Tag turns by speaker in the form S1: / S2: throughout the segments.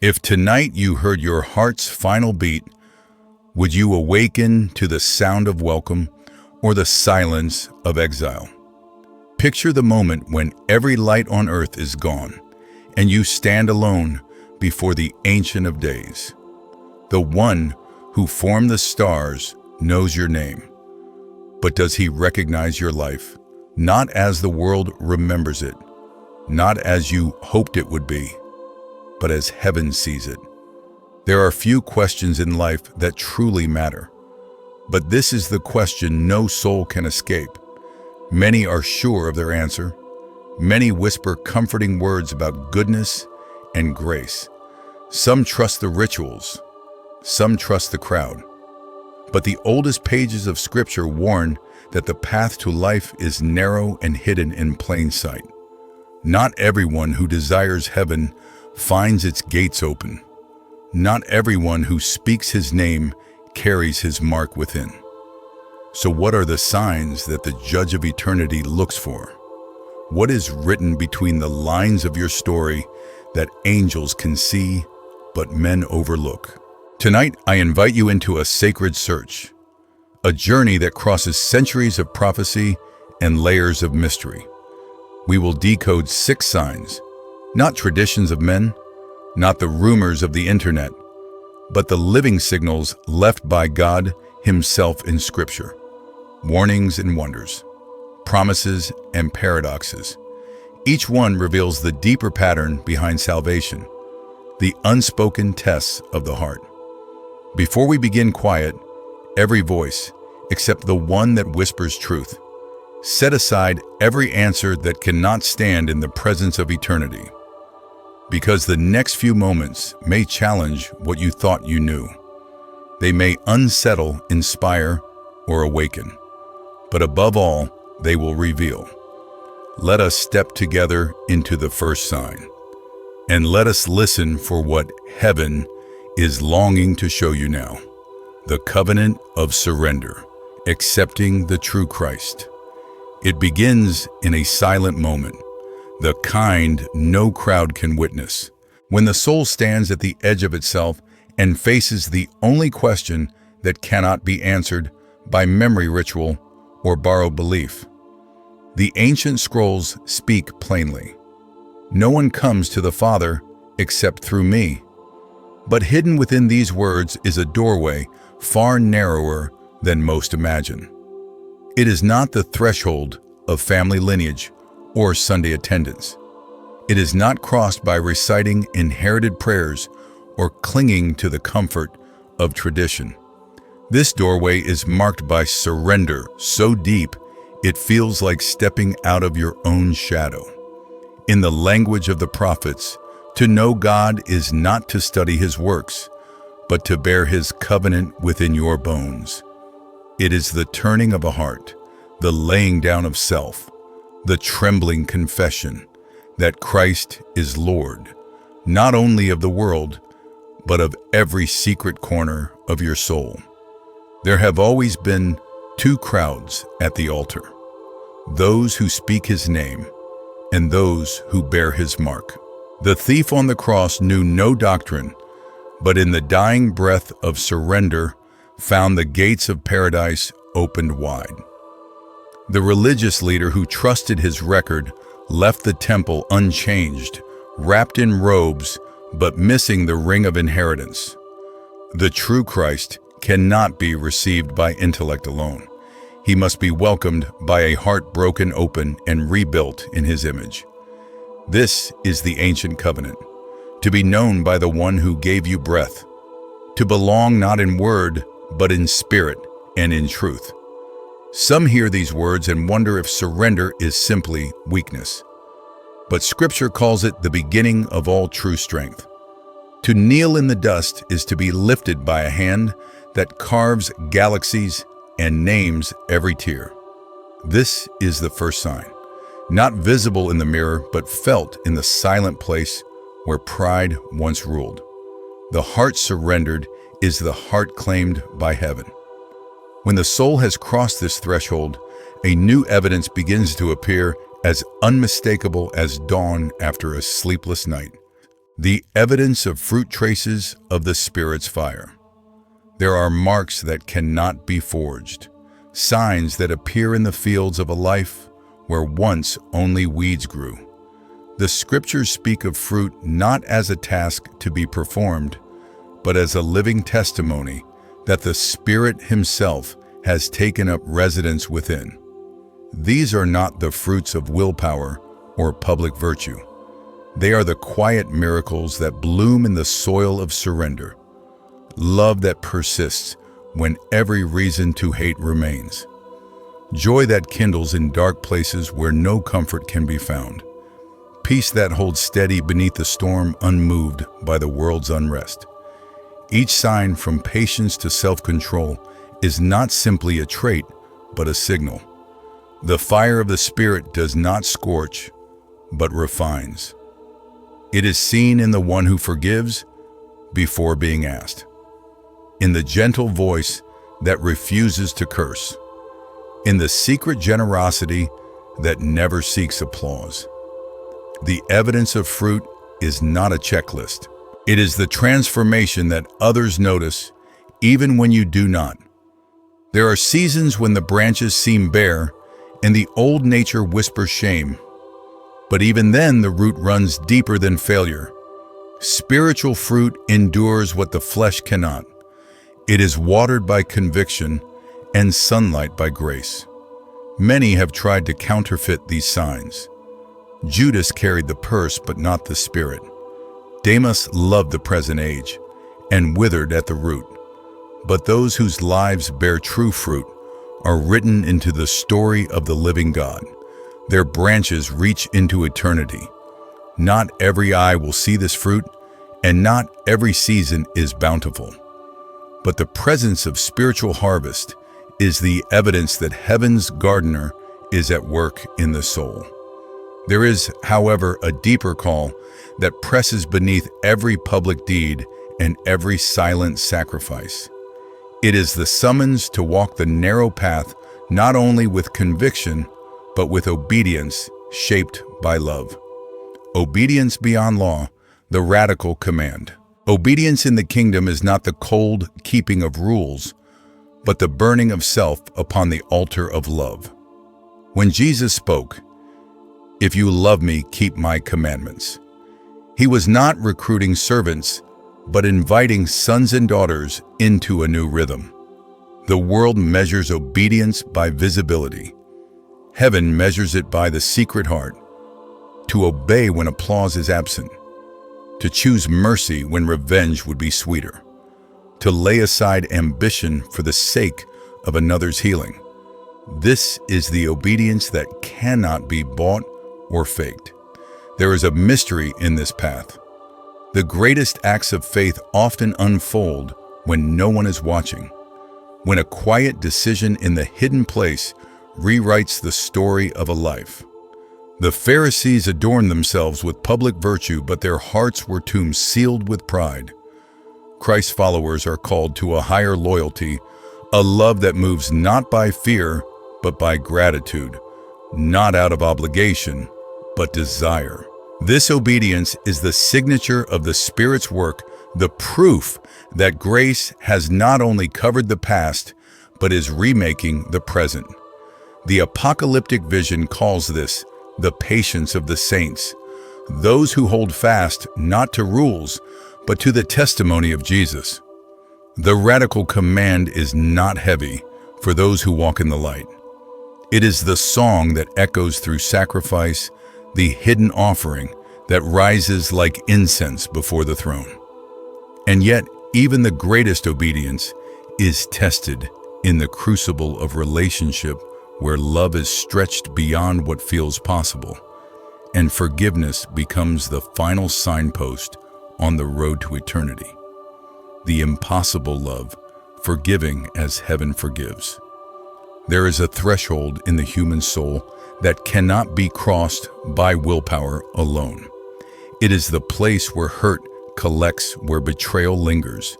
S1: If tonight you heard your heart's final beat, would you awaken to the sound of welcome or the silence of exile? Picture the moment when every light on earth is gone and you stand alone before the Ancient of Days. The one who formed the stars knows your name. But does he recognize your life? Not as the world remembers it, not as you hoped it would be, but as heaven sees it. There are few questions in life that truly matter, but this is the question no soul can escape. Many are sure of their answer. Many whisper comforting words about goodness and grace. Some trust the rituals, some trust the crowd. But the oldest pages of Scripture warn that the path to life is narrow and hidden in plain sight. Not everyone who desires heaven finds its gates open. Not everyone who speaks his name carries his mark within. So what are the signs that the Judge of Eternity looks for? What is written between the lines of your story that angels can see but men overlook? Tonight, I invite you into a sacred search, a journey that crosses centuries of prophecy and layers of mystery. We will decode 6 signs, not traditions of men, not the rumors of the internet, but the living signals left by God Himself in Scripture. Warnings and wonders, promises and paradoxes. Each one reveals the deeper pattern behind salvation, the unspoken tests of the heart. Before we begin, quiet every voice except the one that whispers truth. Set aside every answer that cannot stand in the presence of eternity, because the next few moments may challenge what you thought you knew. They may unsettle, inspire, or awaken, but above all, they will reveal. Let us step together into the first sign, and let us listen for what heaven is longing to show you now. The covenant of surrender, accepting the true Christ. It begins in a silent moment, the kind no crowd can witness, when the soul stands at the edge of itself and faces the only question that cannot be answered by memory ritual or borrowed belief. The ancient scrolls speak plainly. No one comes to the Father except through me. But hidden within these words is a doorway far narrower than most imagine. It is not the threshold of family lineage or Sunday attendance. It is not crossed by reciting inherited prayers or clinging to the comfort of tradition. This doorway is marked by surrender so deep it feels like stepping out of your own shadow. In the language of the prophets, to know God is not to study His works, but to bear His covenant within your bones. It is the turning of a heart, the laying down of self, the trembling confession that Christ is Lord, not only of the world, but of every secret corner of your soul. There have always been 2 crowds at the altar, those who speak His name and those who bear His mark. The thief on the cross knew no doctrine, but in the dying breath of surrender found the gates of paradise opened wide. The religious leader who trusted his record left the temple unchanged, wrapped in robes, but missing the ring of inheritance. The true Christ cannot be received by intellect alone. He must be welcomed by a heart broken open and rebuilt in His image. This is the ancient covenant, to be known by the one who gave you breath, to belong not in word, but in spirit and in truth. Some hear these words and wonder if surrender is simply weakness. But Scripture calls it the beginning of all true strength. To kneel in the dust is to be lifted by a hand that carves galaxies and names every tear. This is the first sign, not visible in the mirror, but felt in the silent place where pride once ruled. The heart surrendered is the heart claimed by heaven. When the soul has crossed this threshold, a new evidence begins to appear as unmistakable as dawn after a sleepless night. The evidence of fruit traces of the Spirit's fire. There are marks that cannot be forged, signs that appear in the fields of a life where once only weeds grew. The Scriptures speak of fruit not as a task to be performed, but as a living testimony that the Spirit Himself has taken up residence within. These are not the fruits of willpower or public virtue. They are the quiet miracles that bloom in the soil of surrender. Love that persists when every reason to hate remains. Joy that kindles in dark places where no comfort can be found. Peace that holds steady beneath the storm, unmoved by the world's unrest. Each sign, from patience to self-control, is not simply a trait, but a signal. The fire of the Spirit does not scorch, but refines. It is seen in the one who forgives before being asked, in the gentle voice that refuses to curse, in the secret generosity that never seeks applause. The evidence of fruit is not a checklist. It is the transformation that others notice, even when you do not. There are seasons when the branches seem bare and the old nature whispers shame. But even then, the root runs deeper than failure. Spiritual fruit endures what the flesh cannot. It is watered by conviction and sunlight by grace. Many have tried to counterfeit these signs. Judas carried the purse, but not the Spirit. Demas loved the present age and withered at the root. But those whose lives bear true fruit are written into the story of the living God. Their branches reach into eternity. Not every eye will see this fruit, and not every season is bountiful. But the presence of spiritual harvest is the evidence that heaven's gardener is at work in the soul. There is, however, a deeper call that presses beneath every public deed and every silent sacrifice. It is the summons to walk the narrow path, not only with conviction, but with obedience shaped by love. Obedience beyond law, the radical command. Obedience in the kingdom is not the cold keeping of rules, but the burning of self upon the altar of love. When Jesus spoke, "If you love me, keep my commandments," He was not recruiting servants, but inviting sons and daughters into a new rhythm. The world measures obedience by visibility. Heaven measures it by the secret heart. To obey when applause is absent. To choose mercy when revenge would be sweeter. To lay aside ambition for the sake of another's healing. This is the obedience that cannot be bought or faked. There is a mystery in this path. The greatest acts of faith often unfold when no one is watching, when a quiet decision in the hidden place rewrites the story of a life. The Pharisees adorned themselves with public virtue, but their hearts were tombs sealed with pride. Christ's followers are called to a higher loyalty, a love that moves not by fear, but by gratitude, not out of obligation, but desire. This obedience is the signature of the Spirit's work, the proof that grace has not only covered the past, but is remaking the present. The apocalyptic vision calls this the patience of the saints, those who hold fast not to rules, but to the testimony of Jesus. The radical command is not heavy for those who walk in the light. It is the song that echoes through sacrifice, the hidden offering that rises like incense before the throne. And yet, even the greatest obedience is tested in the crucible of relationship, where love is stretched beyond what feels possible, and forgiveness becomes the final signpost on the road to eternity. The impossible love, forgiving as heaven forgives. There is a threshold in the human soul that cannot be crossed by willpower alone. It is the place where hurt collects, where betrayal lingers,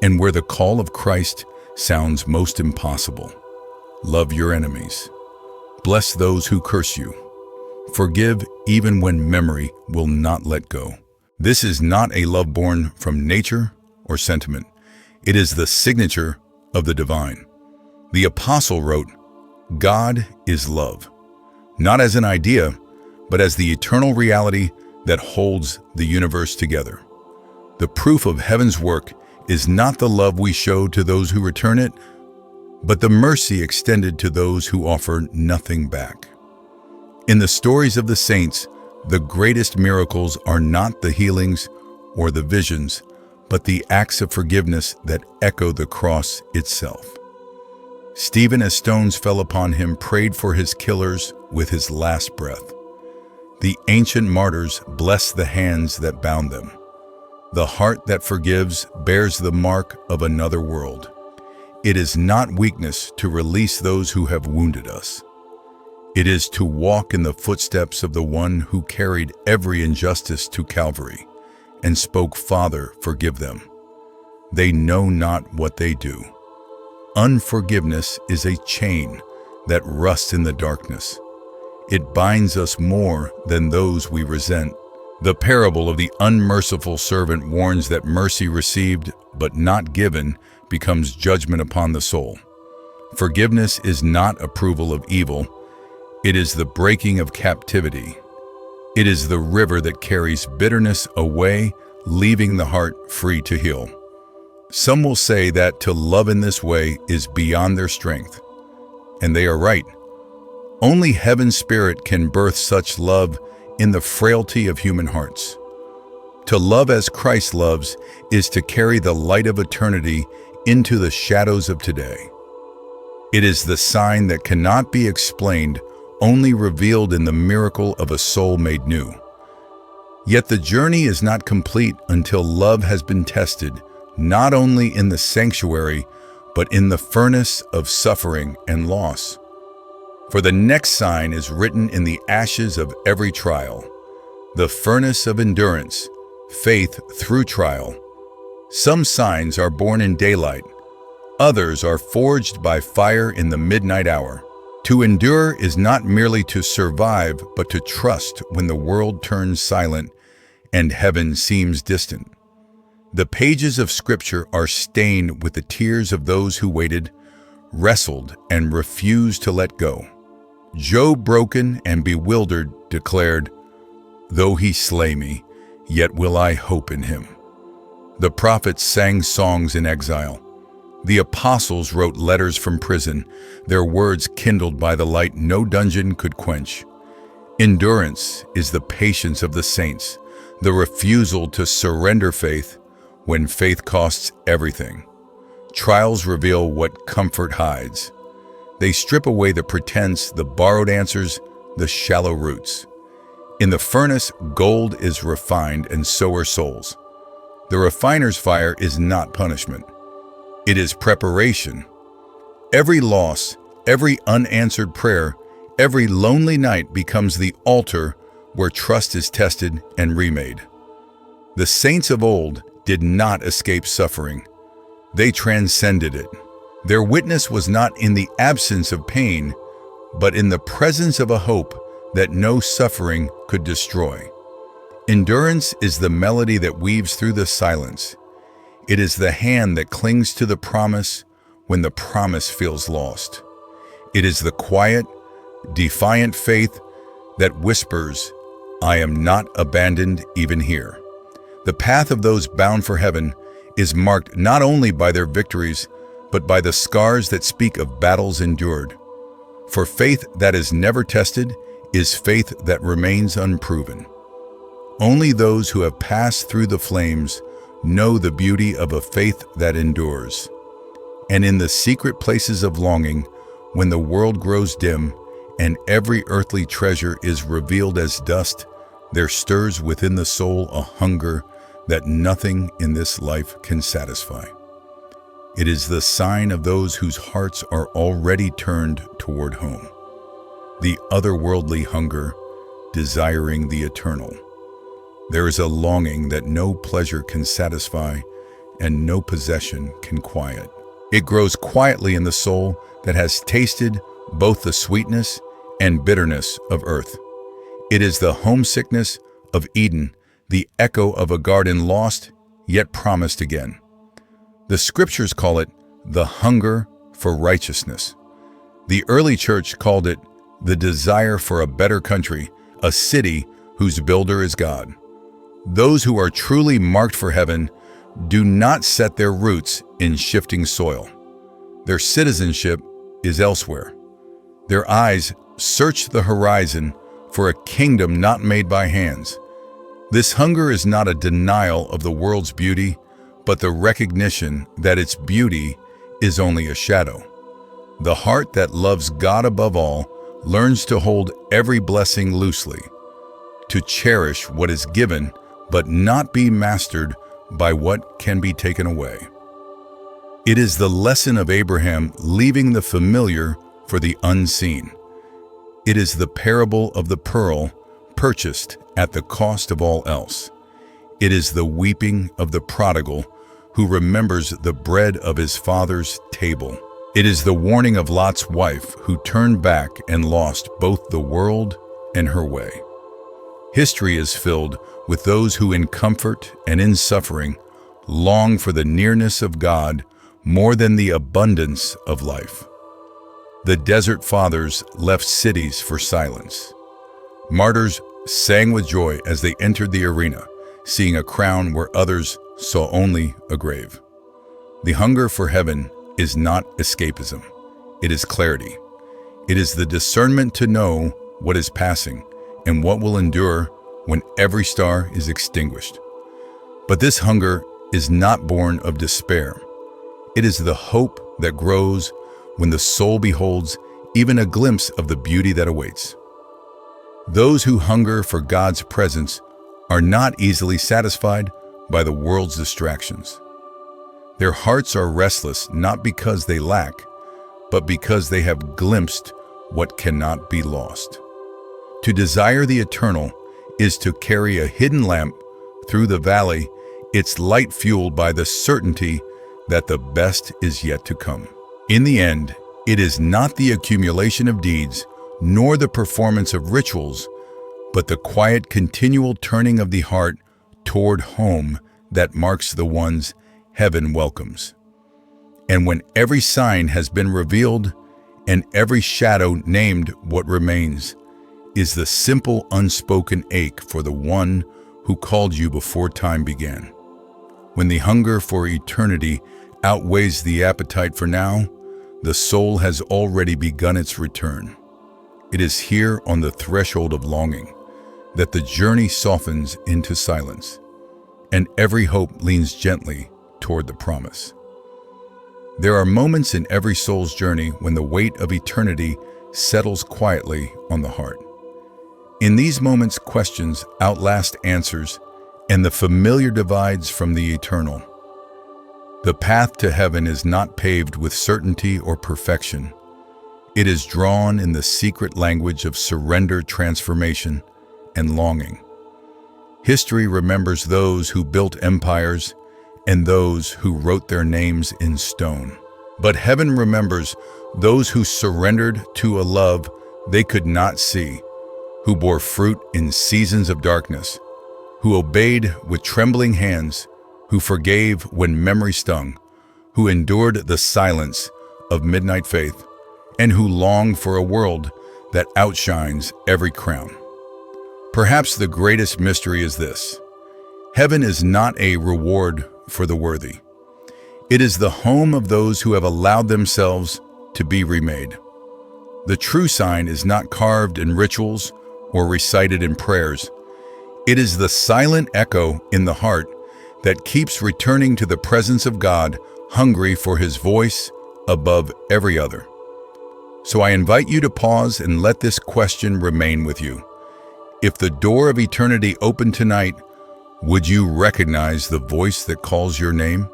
S1: and where the call of Christ sounds most impossible. Love your enemies. Bless those who curse you. Forgive even when memory will not let go. This is not a love born from nature or sentiment. It is the signature of the divine. The apostle wrote, "God is love," not as an idea, but as the eternal reality that holds the universe together. The proof of heaven's work is not the love we show to those who return it, but the mercy extended to those who offer nothing back. In the stories of the saints, the greatest miracles are not the healings or the visions, but the acts of forgiveness that echo the cross itself. Stephen, as stones fell upon him, prayed for his killers with his last breath. The ancient martyrs blessed the hands that bound them. The heart that forgives bears the mark of another world. It is not weakness to release those who have wounded us. It is to walk in the footsteps of the one who carried every injustice to Calvary and spoke, "Father, forgive them. They know not what they do." Unforgiveness is a chain that rusts in the darkness. It binds us more than those we resent. The parable of the unmerciful servant warns that mercy received but not given becomes judgment upon the soul. Forgiveness is not approval of evil. It is the breaking of captivity. It is the river that carries bitterness away, leaving the heart free to heal. Some will say that to love in this way is beyond their strength, and they are right. Only Heaven's Spirit can birth such love in the frailty of human hearts. To love as Christ loves is to carry the light of eternity into the shadows of today. It is the sign that cannot be explained, only revealed in the miracle of a soul made new. Yet the journey is not complete until love has been tested, not only in the sanctuary, but in the furnace of suffering and loss. For the next sign is written in the ashes of every trial, the furnace of endurance, faith through trial. Some signs are born in daylight, others are forged by fire in the midnight hour. To endure is not merely to survive, but to trust when the world turns silent and heaven seems distant. The pages of Scripture are stained with the tears of those who waited, wrestled, and refused to let go. Job, broken and bewildered, declared, "Though he slay me, yet will I hope in him." The prophets sang songs in exile. The apostles wrote letters from prison, their words kindled by the light no dungeon could quench. Endurance is the patience of the saints, the refusal to surrender faith when faith costs everything. Trials reveal what comfort hides. They strip away the pretense, the borrowed answers, the shallow roots. In the furnace, gold is refined, and so are souls. The refiner's fire is not punishment. It is preparation. Every loss, every unanswered prayer, every lonely night becomes the altar where trust is tested and remade. The saints of old did not escape suffering. They transcended it. Their witness was not in the absence of pain, but in the presence of a hope that no suffering could destroy. Endurance is the melody that weaves through the silence. It is the hand that clings to the promise when the promise feels lost. It is the quiet, defiant faith that whispers, "I am not abandoned even here." The path of those bound for heaven is marked not only by their victories, but by the scars that speak of battles endured. For faith that is never tested is faith that remains unproven. Only those who have passed through the flames know the beauty of a faith that endures. And in the secret places of longing, when the world grows dim and every earthly treasure is revealed as dust, there stirs within the soul a hunger that nothing in this life can satisfy. It is the sign of those whose hearts are already turned toward home, the otherworldly hunger, desiring the eternal. There is a longing that no pleasure can satisfy and no possession can quiet. It grows quietly in the soul that has tasted both the sweetness and bitterness of earth. It is the homesickness of Eden, the echo of a garden lost, yet promised again. The scriptures call it the hunger for righteousness. The early church called it the desire for a better country, a city whose builder is God. Those who are truly marked for heaven do not set their roots in shifting soil. Their citizenship is elsewhere. Their eyes search the horizon for a kingdom not made by hands. This hunger is not a denial of the world's beauty, but the recognition that its beauty is only a shadow. The heart that loves God above all learns to hold every blessing loosely, to cherish what is given, but not be mastered by what can be taken away. It is the lesson of Abraham leaving the familiar for the unseen. It is the parable of the pearl purchased at the cost of all else. It is the weeping of the prodigal who remembers the bread of his father's table. It is the warning of Lot's wife who turned back and lost both the world and her way. History is filled with those who in comfort and in suffering long for the nearness of God more than the abundance of life. The desert fathers left cities for silence. Martyrs sang with joy as they entered the arena, seeing a crown where others saw only a grave. The hunger for heaven is not escapism. It is clarity. It is the discernment to know what is passing and what will endure when every star is extinguished. But this hunger is not born of despair. It is the hope that grows when the soul beholds even a glimpse of the beauty that awaits. Those who hunger for God's presence are not easily satisfied by the world's distractions. Their hearts are restless not because they lack, but because they have glimpsed what cannot be lost. To desire the eternal is to carry a hidden lamp through the valley, its light fueled by the certainty that the best is yet to come. In the end, it is not the accumulation of deeds, nor the performance of rituals, but the quiet, continual turning of the heart toward home that marks the ones heaven welcomes. And when every sign has been revealed and every shadow named, what remains is the simple unspoken ache for the one who called you before time began. When the hunger for eternity outweighs the appetite for now, the soul has already begun its return. It is here on the threshold of longing that the journey softens into silence, and every hope leans gently toward the promise. There are moments in every soul's journey when the weight of eternity settles quietly on the heart. In these moments, questions outlast answers, and the familiar divides from the eternal. The path to heaven is not paved with certainty or perfection. It is drawn in the secret language of surrender, transformation, and longing. History remembers those who built empires and those who wrote their names in stone. But heaven remembers those who surrendered to a love they could not see, who bore fruit in seasons of darkness, who obeyed with trembling hands, who forgave when memory stung, who endured the silence of midnight faith, and who long for a world that outshines every crown. Perhaps the greatest mystery is this: heaven is not a reward for the worthy. It is the home of those who have allowed themselves to be remade. The true sign is not carved in rituals or recited in prayers. It is the silent echo in the heart that keeps returning to the presence of God, hungry for His voice above every other. So I invite you to pause and let this question remain with you. If the door of eternity opened tonight, would you recognize the voice that calls your name?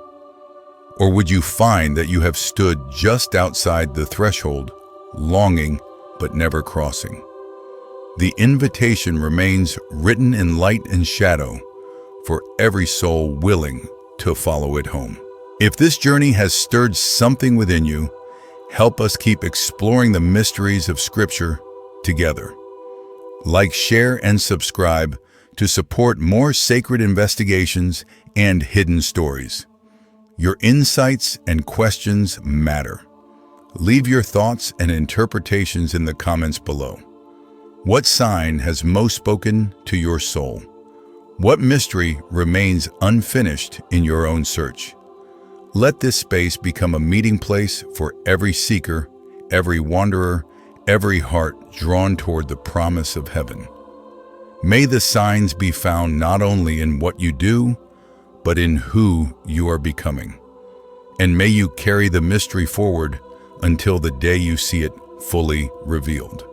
S1: Or would you find that you have stood just outside the threshold, longing but never crossing? The invitation remains written in light and shadow for every soul willing to follow it home. If this journey has stirred something within you, help us keep exploring the mysteries of Scripture together. Like, share, and subscribe to support more sacred investigations and hidden stories. Your insights and questions matter. Leave your thoughts and interpretations in the comments below. What sign has most spoken to your soul? What mystery remains unfinished in your own search? Let this space become a meeting place for every seeker, every wanderer, every heart drawn toward the promise of heaven. May the signs be found not only in what you do, but in who you are becoming. And may you carry the mystery forward until the day you see it fully revealed.